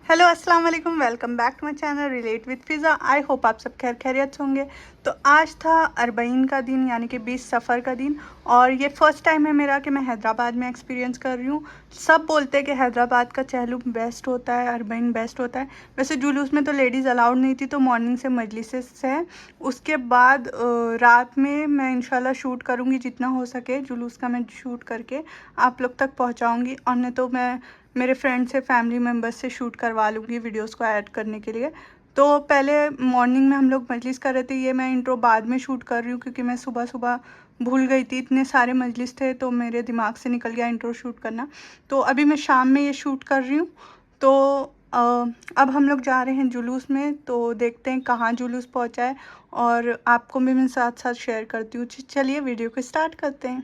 Hello अस्सलाम वालेकुम, welcome back to my channel relate with Fiza. I hope आप सब खैर खैरियत से होंगे। तो आज था अरबईन का दिन, यानी कि 20 सफ़र का दिन, और ये फ़र्स्ट टाइम है मेरा कि मैं हैदराबाद में एक्सपीरियंस कर रही हूँ। सब बोलते हैं कि हैदराबाद का चहलुम बेस्ट होता है, अरबईन बेस्ट होता है। वैसे जुलूस में तो लेडीज़ अलाउड नहीं थी, तो मॉर्निंग से मजलिसेस है। उसके बाद रात में मैं इंशाल्लाह शूट करूँगी, जितना हो सके जुलूस का मैं शूट करके आप लोग तक पहुँचाऊँगी, और नहीं तो मैं मेरे फ्रेंड से, फैमिली मेम्बर्स से शूट करवा लूँगी वीडियोस को ऐड करने के लिए। तो पहले मॉर्निंग में हम लोग मजलिस कर रहे थे, ये मैं इंट्रो बाद में शूट कर रही हूँ क्योंकि मैं सुबह सुबह भूल गई थी, इतने सारे मजलिस थे तो मेरे दिमाग से निकल गया इंट्रो शूट करना। तो अभी मैं शाम में ये शूट कर रही हूँ। तो अब हम लोग जा रहे हैं जुलूस में, तो देखते हैं कहाँ जुलूस पहुँचा है, और आपको भी मैं साथ साथ शेयर करती हूँ। चलिए वीडियो को स्टार्ट करते हैं।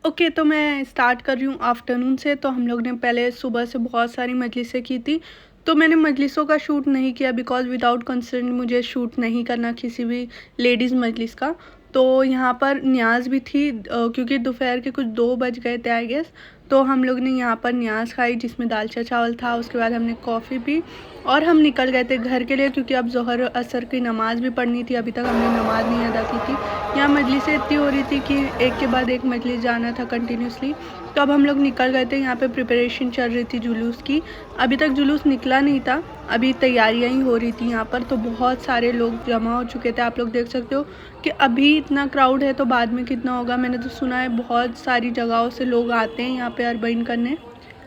ओके, तो मैं स्टार्ट कर रही हूँ आफ्टरनून से। तो हम लोग ने पहले सुबह से बहुत सारी मजलिसें की थी, तो मैंने मजलिसों का शूट नहीं किया बिकॉज़ विदाउट कंसर्न मुझे शूट नहीं करना किसी भी लेडीज़ मजलिस का। तो यहाँ पर न्याज भी थी क्योंकि दोपहर के कुछ 2 बज गए थे आई गेस। तो हम लोग ने यहाँ पर न्याज खाई जिसमें दालचा चावल था। उसके बाद हमने कॉफ़ी पी और हम निकल गए थे घर के लिए, क्योंकि अब ज़ोहर असर की नमाज़ भी पढ़नी थी। अभी तक हमने नमाज़ नहीं अदा की थी। यहाँ मजलिसें इतनी हो रही थी कि एक के बाद एक मजलिस जाना था कंटिन्यूसली। तो अब हम लोग निकल गए थे। यहाँ पे प्रिपरेशन चल रही थी जुलूस की। अभी तक जुलूस निकला नहीं था, अभी तैयारियां ही हो रही थी यहाँ पर। तो बहुत सारे लोग जमा हो चुके थे, आप लोग देख सकते हो कि अभी इतना क्राउड है तो बाद में कितना होगा। मैंने तो सुना है बहुत सारी जगहों से लोग आते हैं यहाँ पे अरबईन करने।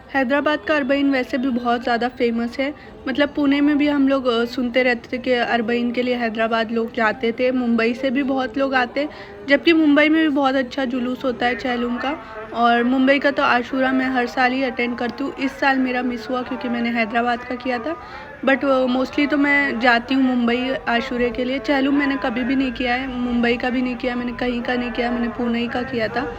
हैदराबाद का अरबईन वैसे भी बहुत ज़्यादा फेमस है। मतलब पुणे में भी हम लोग सुनते रहते थे कि अरबईन के लिए हैदराबाद लोग जाते थे। मुंबई से भी बहुत लोग आते, जबकि मुंबई में भी बहुत अच्छा जुलूस होता है चहलुम का। और मुंबई का तो आशूरा मैं हर साल ही अटेंड करती हूँ। इस साल मेरा मिस हुआ क्योंकि मैंने हैदराबाद का किया था, बट मोस्टली तो मैं जाती हूँ मुंबई आशूरे के लिए। चहलुम मैंने कभी भी नहीं किया है, मुंबई का भी नहीं किया मैंने, कहीं का नहीं किया मैंने, पुणे का किया था।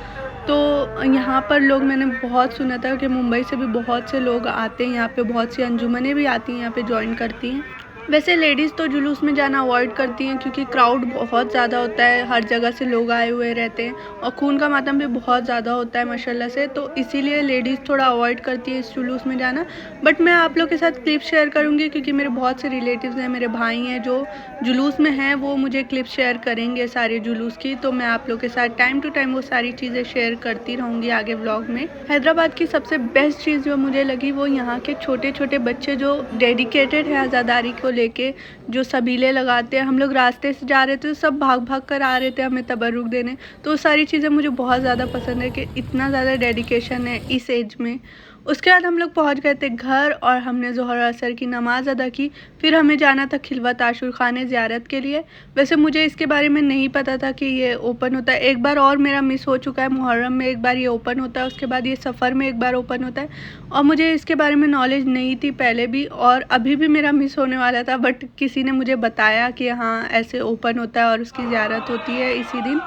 तो यहाँ पर लोग, मैंने बहुत सुना था कि मुंबई से भी बहुत से लोग आते हैं यहाँ पे, बहुत सी अंजुमनें भी आती हैं यहाँ पे ज्वाइन करती हैं। वैसे लेडीज़ तो जुलूस में जाना अवॉइड करती हैं क्योंकि क्राउड बहुत ज़्यादा होता है, हर जगह से लोग आए हुए रहते हैं, और खून का मातम भी बहुत ज़्यादा होता है माशाल्लाह से। तो इसीलिए लेडीज़ थोड़ा अवॉइड करती है इस जुलूस में जाना। बट मैं आप लोग के साथ क्लिप शेयर करूँगी क्योंकि मेरे बहुत से रिलेटिव्स हैं, मेरे भाई हैं जो जुलूस में हैं, वो मुझे क्लिप शेयर करेंगे सारे जुलूस की। तो मैं आप लोग के साथ टाइम टू टाइम वो सारी चीज़ें शेयर करती रहूँगी आगे व्लॉग में। हैदराबाद की सबसे बेस्ट चीज़ जो मुझे लगी वो यहाँ के छोटे छोटे बच्चे जो डेडिकेटेड है आज़ादारी को लेके, जो सबीले लगाते हैं। हम लोग रास्ते से जा रहे थे तो सब भाग भाग कर आ रहे थे हमें तबर्रुक देने। तो सारी चीज़ें मुझे बहुत ज़्यादा पसंद है कि इतना ज़्यादा डेडिकेशन है इस एज में। उसके बाद हम लोग पहुंच गए थे घर और हमने ज़ोहर असर की नमाज़ अदा की। फिर हमें जाना था खिलवत आशूर खाने ज़ियारत के लिए। वैसे मुझे इसके बारे में नहीं पता था कि ये ओपन होता है। एक बार और मेरा मिस हो चुका है, मुहर्रम में एक बार ये ओपन होता है, उसके बाद ये सफ़र में एक बार ओपन होता है, और मुझे इसके बारे में नॉलेज नहीं थी पहले भी, और अभी भी मेरा मिस होने वाला था। बट किसी ने मुझे बताया कि हाँ ऐसे ओपन होता है और उसकी ज़ियारत होती है इसी दिन।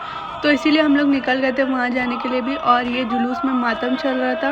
तो इसीलिए हम लोग निकल गए थे वहाँ जाने के लिए भी। और ये जुलूस में मातम चल रहा था।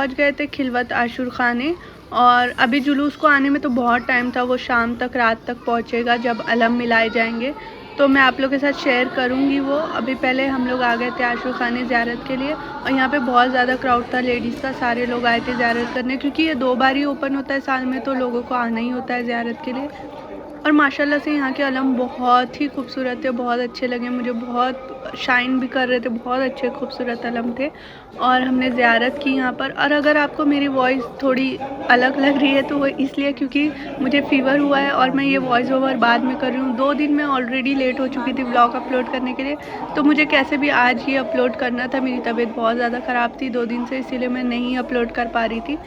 पहुंच गए थे खिलवत आशुर खाने, और अभी जुलूस को आने में तो बहुत टाइम था, वो शाम तक रात तक पहुंचेगा जब अलम मिलाए जाएंगे, तो मैं आप लोग के साथ शेयर करूंगी वो। अभी पहले हम लोग आ गए थे आशुर खाने ज़ियारत के लिए, और यहाँ पे बहुत ज़्यादा क्राउड था लेडीज़ का, सारे लोग आए थे ज़ियारत करने, क्योंकि ये 2 बार ही ओपन होता है साल में, तो लोगों को आना ही होता है ज़ियारत के लिए। और माशाल्लाह से यहाँ के अलम बहुत ही खूबसूरत थे, बहुत अच्छे लगे मुझे, बहुत शाइन भी कर रहे थे, बहुत अच्छे खूबसूरत अलम थे। और हमने ज़ियारत की यहाँ पर। और अगर आपको मेरी वॉइस थोड़ी अलग लग रही है तो वो इसलिए क्योंकि मुझे फ़ीवर हुआ है और मैं ये वॉइस ओवर बाद में कर रही हूँ। 2 दिन मैं ऑलरेडी लेट हो चुकी थी व्लॉग अपलोड करने के लिए, तो मुझे कैसे भी आज ही अपलोड करना था। मेरी तबीयत बहुत ज़्यादा ख़राब थी 2 दिन से, इसीलिए मैं नहीं अपलोड कर पा रही थी।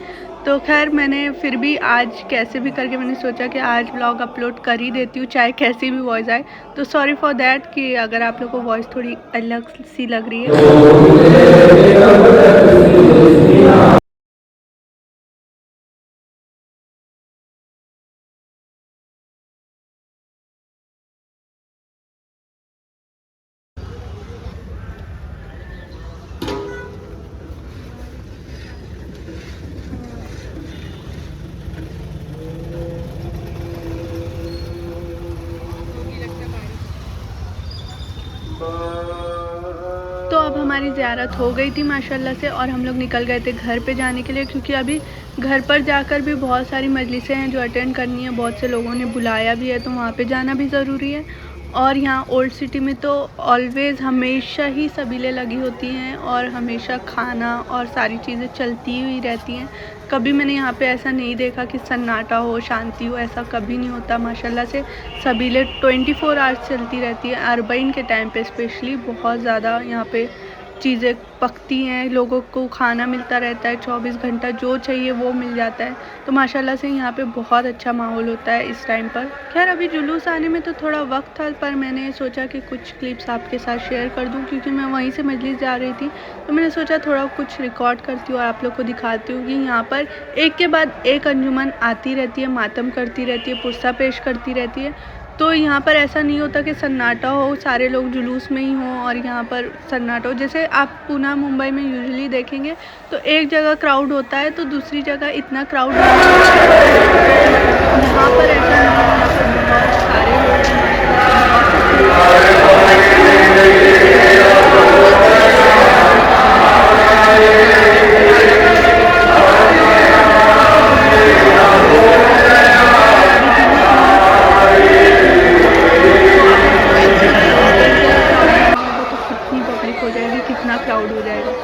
तो खैर मैंने फिर भी आज कैसे भी करके मैंने सोचा कि आज व्लॉग अपलोड कर ही देती हूँ, चाहे कैसी भी वॉइस आए। तो सॉरी फॉर दैट कि अगर आप लोगों को वॉइस थोड़ी अलग सी लग रही है। तो अब हमारी ज़ियारत हो गई थी माशाल्लाह से, और हम लोग निकल गए थे घर पे जाने के लिए, क्योंकि अभी घर पर जाकर भी बहुत सारी मजलिसें हैं जो अटेंड करनी है, बहुत से लोगों ने बुलाया भी है, तो वहाँ पे जाना भी ज़रूरी है। और यहाँ ओल्ड सिटी में तो ऑलवेज़ हमेशा ही सबीलें लगी होती हैं, और हमेशा खाना और सारी चीज़ें चलती हुई रहती हैं। कभी मैंने यहाँ पे ऐसा नहीं देखा कि सन्नाटा हो, शांति हो, ऐसा कभी नहीं होता। माशाल्लाह से सबीलें 24 आवर्स चलती रहती है। अरबईन के टाइम पे स्पेशली बहुत ज़्यादा यहाँ पे चीज़ें पकती हैं, लोगों को खाना मिलता रहता है, 24 घंटा जो चाहिए वो मिल जाता है। तो माशाल्लाह से यहाँ पे बहुत अच्छा माहौल होता है इस टाइम पर। खैर अभी जुलूस आने में तो थोड़ा वक्त था, पर मैंने सोचा कि कुछ क्लिप्स आपके साथ शेयर कर दूँ, क्योंकि मैं वहीं से मजलिस जा रही थी, तो मैंने सोचा थोड़ा कुछ रिकॉर्ड करती हूँ और आप लोग को दिखाती हूँ कि यहाँ पर एक के बाद एक अंजुमन आती रहती है, मातम करती रहती है, पुस्ता पेश करती रहती है। तो यहाँ पर ऐसा नहीं होता कि सन्नाटा हो, सारे लोग जुलूस में ही हों और यहाँ पर सन्नाटा हो। जैसे आप पुणे मुंबई में यूजुअली देखेंगे तो एक जगह क्राउड होता है तो दूसरी जगह इतना क्राउड नहीं होता। यहाँ पर ऐसा नहीं है, यहाँ पर बहुत सारे लोग हैं हो जाएगी, कितना क्राउड हो जाएगा।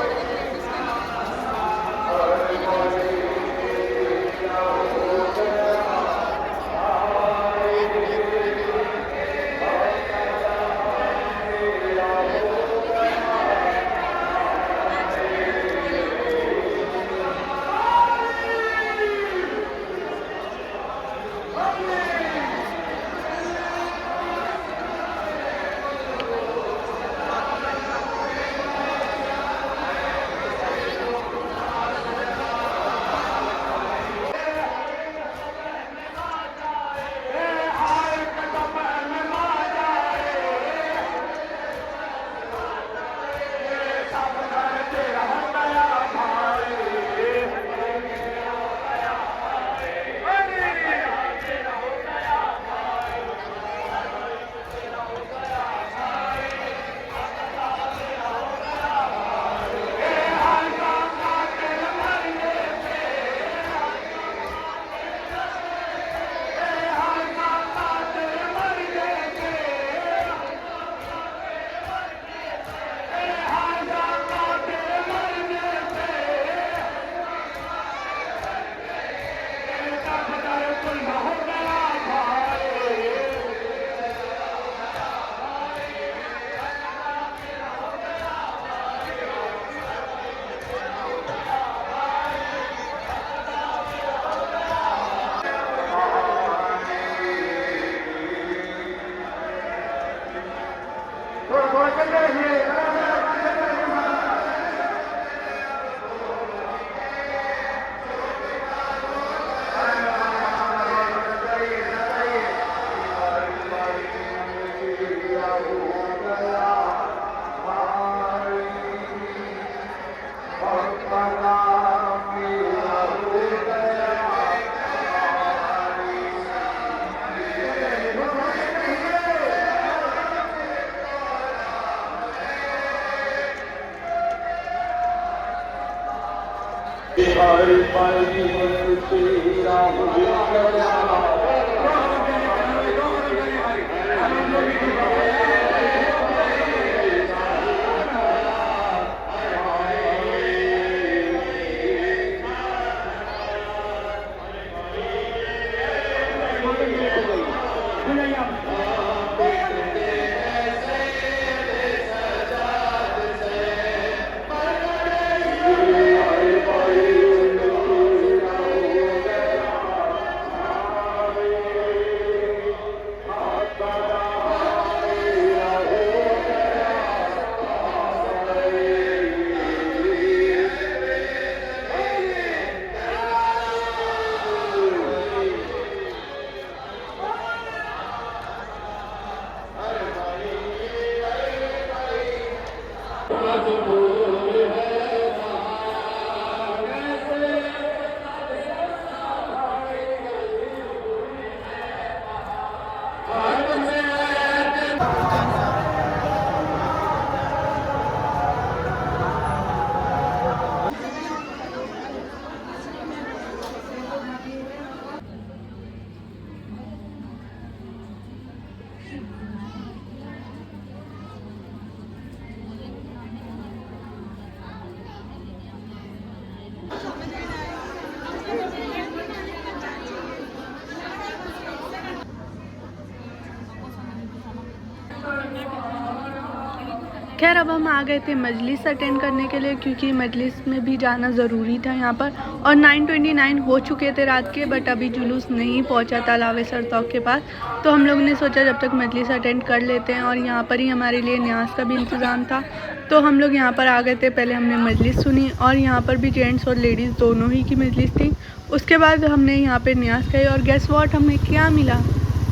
खैर अब हम आ गए थे मजलिस अटेंड करने के लिए, क्योंकि मजलिस में भी जाना ज़रूरी था यहाँ पर। और 9:29 हो चुके थे रात के, बट अभी जुलूस नहीं पहुँचा था लावेसर तौक के पास। तो हम लोग ने सोचा जब तक मजलिस अटेंड कर लेते हैं, और यहाँ पर ही हमारे लिए न्याज का भी इंतज़ाम था। तो हम लोग यहाँ पर आ गए थे। पहले हमने मजलिस सुनी, और यहाँ पर भी जेंट्स और लेडीज़ दोनों ही की मजलिस थी। उसके बाद हमने यहाँ पर न्याज खाई, और गेस व्हाट हमें क्या मिला?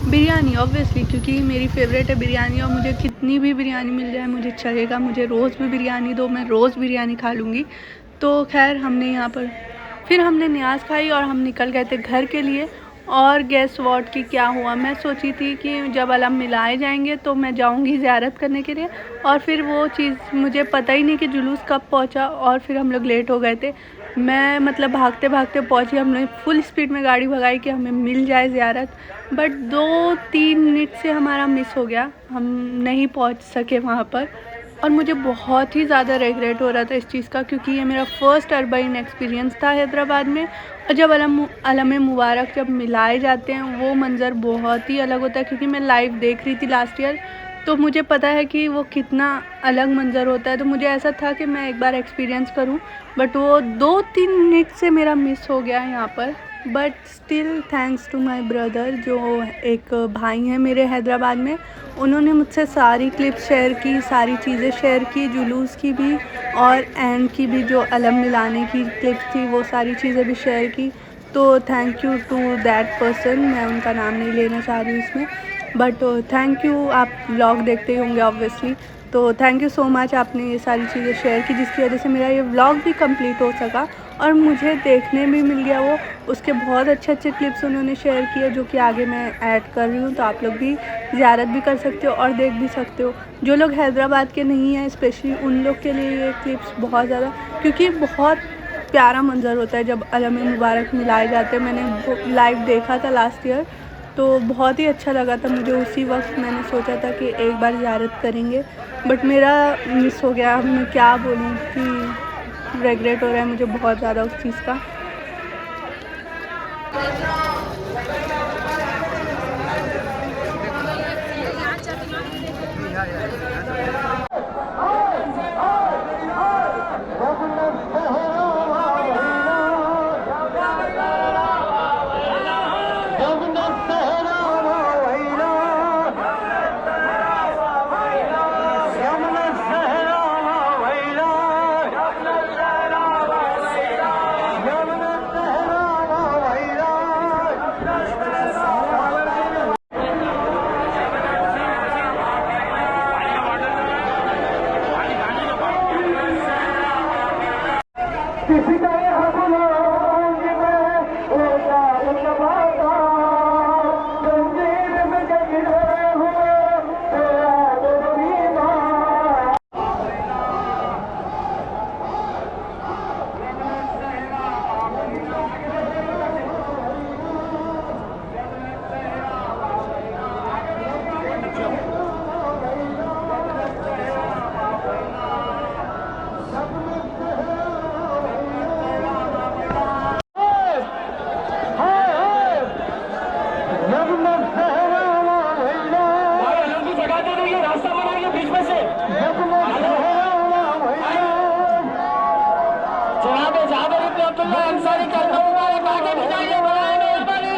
बिरयानी, ऑब्वियसली, क्योंकि मेरी फेवरेट है बिरयानी, और मुझे कितनी भी बिरयानी मिल जाए मुझे चलेगा। मुझे रोज़ भी बिरयानी दो, मैं रोज़ बिरयानी खा लूँगी। तो खैर हमने यहाँ पर फिर हमने न्याज खाई, और हम निकल गए थे घर के लिए। और गेस व्हाट कि क्या हुआ, मैं सोची थी कि जब अलम मिलाए जाएंगे तो मैं जाऊंगी ज़ियारत करने के लिए, और फिर वो चीज़ मुझे पता ही नहीं कि जुलूस कब पहुंचा, और फिर हम लोग लेट हो गए थे। मैं मतलब भागते भागते पहुंची, हमने फुल स्पीड में गाड़ी भगाई कि हमें मिल जाए ज़ियारत, बट 2-3 मिनट से हमारा मिस हो गया, हम नहीं पहुंच सके वहाँ पर। और मुझे बहुत ही ज़्यादा रिग्रेट हो रहा था इस चीज़ का, क्योंकि ये मेरा फ़र्स्ट अरबाइन एक्सपीरियंस था हैदराबाद में। और जब अलम मुबारक जब मिलाए जाते हैं वो मंज़र बहुत ही अलग होता है, क्योंकि मैं लाइव देख रही थी लास्ट ईयर, तो मुझे पता है कि वो कितना अलग मंज़र होता है। तो मुझे ऐसा था कि मैं एक बार एक्सपीरियंस करूं, बट वो 2-3 मिनट से मेरा मिस हो गया यहाँ पर। But still thanks to my brother, जो एक भाई हैं मेरे हैदराबाद में, उन्होंने मुझसे सारी क्लिप्स शेयर की, सारी चीज़ें शेयर की, जुलूस की भी और एंड की भी, जो अलम मिलाने की क्लिप्स थी वो सारी चीज़ें भी शेयर की। तो thank you to that person, मैं उनका नाम नहीं लेना चाह रही हूँ इसमें, बट थैंक यू। आप व्लॉग देखते होंगे ऑब्वियसली, तो थैंक यू सो मच, आपने ये सारी चीज़ें शेयर की, जिसकी वजह से मेरा ये व्लॉग भी कंप्लीट हो सका और मुझे देखने भी मिल गया वो। उसके बहुत अच्छे क्लिप्स उन्होंने शेयर किए, जो कि आगे मैं ऐड कर रही हूँ, तो आप लोग भी ज़ियारत भी कर सकते हो और देख भी सकते हो। जो लोग हैदराबाद के नहीं हैं स्पेशली उन लोग के लिए ये क्लिप्स बहुत ज़्यादा, क्योंकि बहुत प्यारा मंज़र होता है जब अलम मुबारक मिलाए जाते हैं। मैंने लाइव देखा था लास्ट ईयर, तो बहुत ही अच्छा लगा था मुझे। उसी वक्त मैंने सोचा था कि एक बार ज़ियारत करेंगे, बट मेरा मिस हो गया। मैं क्या बोलूँ कि रिग्रेट हो रहा है मुझे बहुत ज़्यादा उस चीज़ का। में से जनाब जाबिर इब्न अब्दुल्लाह अंसारी कलमा मुबारक आगे भिजाइए, बनाए मेहरबानी।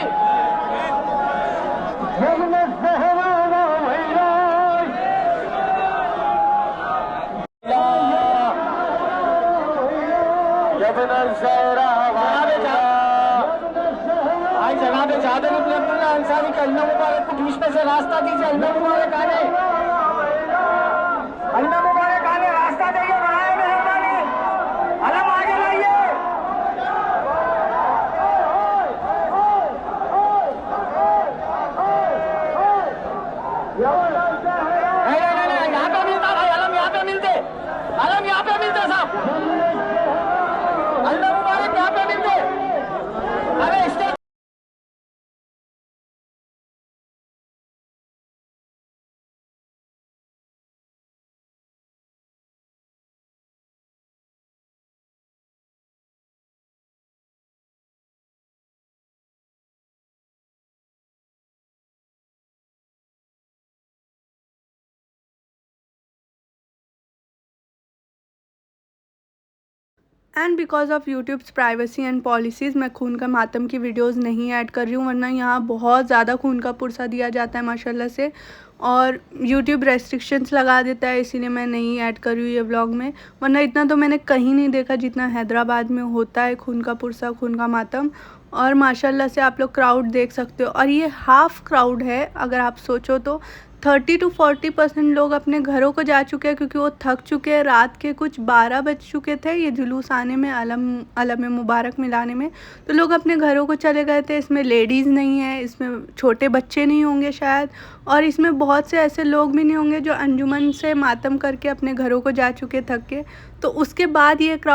भाई जनाब जाबिर इब्न अब्दुल्लाह अंसारी कलमा मुबारक को बीच में से रास्ता दीजिए। कलमा मुबारक आने, कलमा मुबारक आने, रास्ता देंगे, बनाए मेहरबानी। अलम आगे लाइए। नहीं, यहाँ पे मिलता भाई, अलम यहाँ पे मिलते, अलम यहाँ पे मिलते साहब, अलम मुबारक यहाँ पे मिलते। अरे stage and because of YouTubes privacy and policies मैं खून का मातम की वीडियोस नहीं ऐड कर रही हूँ, वरना यहाँ बहुत ज़्यादा खून का पुरसा दिया जाता है माशाल्लाह से, और यूट्यूब रेस्ट्रिक्शंस लगा देता है, इसीलिए मैं नहीं ऐड कर रही हूँ ये व्लॉग में। वरना इतना तो मैंने कहीं नहीं देखा जितना हैदराबाद में होता है खून का पुरसा, खून का मातम। और माशाल्लाह से आप लोग क्राउड देख सकते हो, और ये हाफ़ क्राउड है अगर आप सोचो तो। 30 to 40% लोग अपने घरों को जा चुके हैं क्योंकि वो थक चुके हैं। रात के कुछ 12 बज चुके थे ये जुलूस आने में, अलम मुबारक मिलाने में, तो लोग अपने घरों को चले गए थे। इसमें लेडीज़ नहीं है, इसमें छोटे बच्चे नहीं होंगे शायद, और इसमें बहुत से ऐसे लोग भी नहीं होंगे जो अंजुमन से मातम करके अपने घरों को जा चुके थक के। तो उसके बाद ये क्राउड